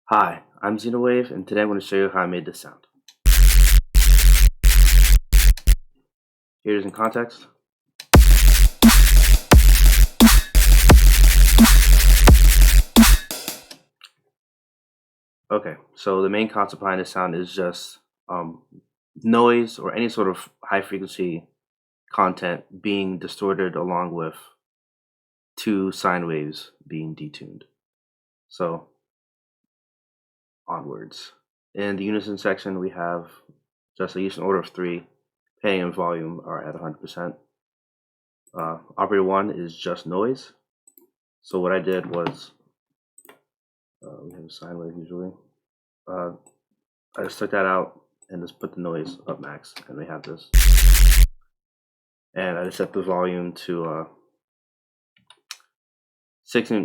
Hi, I'm Xenowave, and today I'm going to show you how I made this sound. Here it is in context. Okay, so the main concept behind this sound is just noise or any sort of high frequency content being distorted along with two sine waves being detuned. So, onwards. In the unison section, we have just a unison order of 3. Pay and volume are at 100%. Operator 1 is just noise. So what I did was, we have a sine wave usually. I just took that out and just put the noise up max, and we have this. And I just set the volume to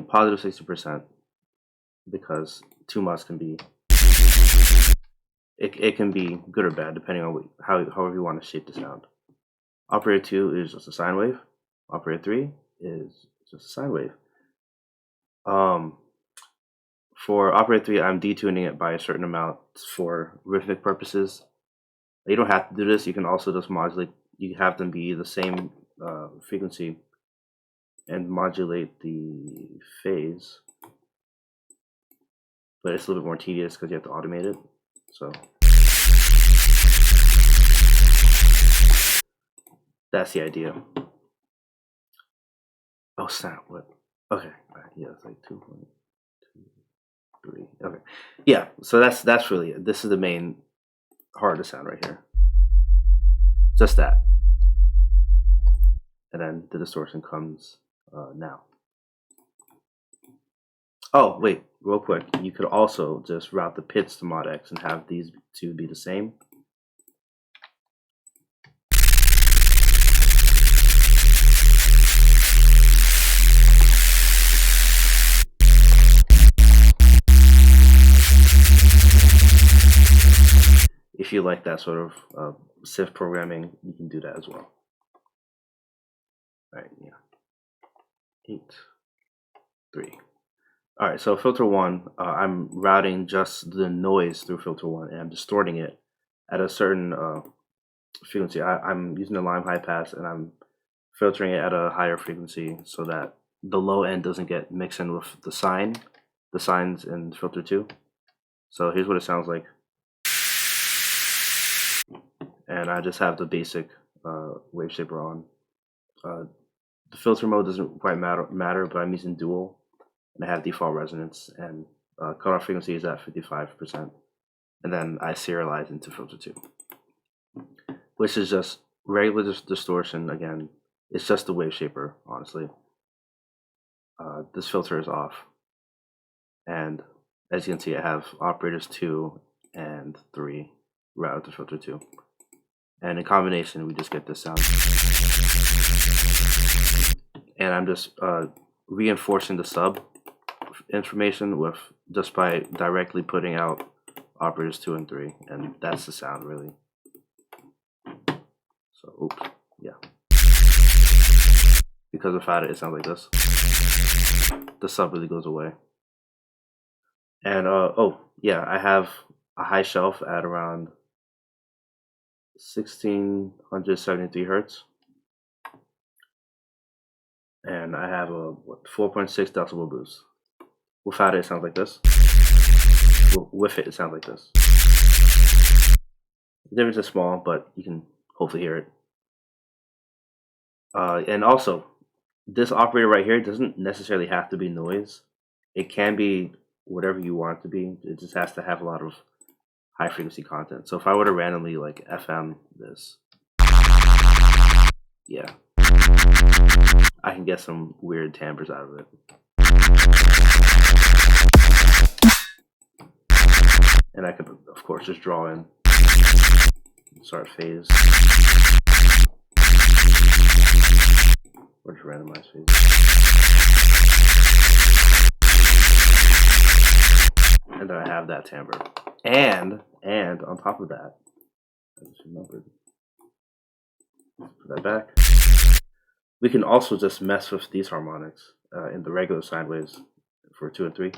positive 60%, because too much can be, it can be good or bad depending on however you want to shape the sound. Operator 2 is just a sine wave. Operator 3 is just a sine wave. For operator 3, I'm detuning it by a certain amount for rhythmic purposes. You don't have to do this. You can also just modulate. You have them be the same frequency and modulate the phase. But it's a little bit more tedious because you have to automate it. So that's the idea. Oh snap! What? Okay, yeah, it's like 2.2, 3. Okay, yeah. So that's really it. This is the main heart of the sound right here. Just that, and then the distortion comes now. Oh wait, real quick. You could also just route the pits to mod X and have these two be the same. If you like that sort of SIF programming, you can do that as well. All right, yeah. 8, 3. All right, so filter 1, I'm routing just the noise through filter 1, and I'm distorting it at a certain frequency. I'm using the Lime high pass, and I'm filtering it at a higher frequency so that the low end doesn't get mixed in with the signs in filter 2. So here's what it sounds like. And I just have the basic wave shaper on. The filter mode doesn't quite matter, but I'm using dual, and I have default resonance, and cutoff frequency is at 55%. And then I serialize into filter 2, which is just regular distortion. Again, it's just the wave shaper, honestly. This filter is off, and as you can see, I have operators 2 and 3 routed to filter 2. And in combination, we just get this sound. And I'm just reinforcing the sub information with just by directly putting out operators 2 and 3, and that's the sound really. So, oops, yeah. Because without it, it sounds like this. The sub really goes away. And oh yeah, I have a high shelf at around 1673 hertz, and I have a 4.6 decibel boost. Without it, it sounds like this. With it, it sounds like this. The difference is small, but you can hopefully hear it. And also, this operator right here doesn't necessarily have to be noise. It can be whatever you want it to be. It just has to have a lot of high frequency content. So if I were to randomly like FM this, yeah, I can get some weird timbres out of it. And I could, of course, just draw in, start phase, or just randomize phase. And then I have that timbre. And on top of that, I just remembered, put that back. We can also just mess with these harmonics in the regular sine waves for 2 and 3.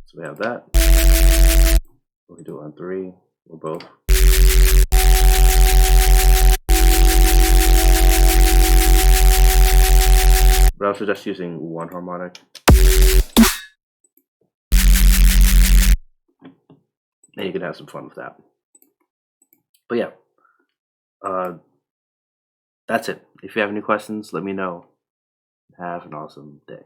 So we have that. We can do it on 3 or both. But I was just using one harmonic. And you can have some fun with that. But yeah, that's it. If you have any questions, let me know. Have an awesome day.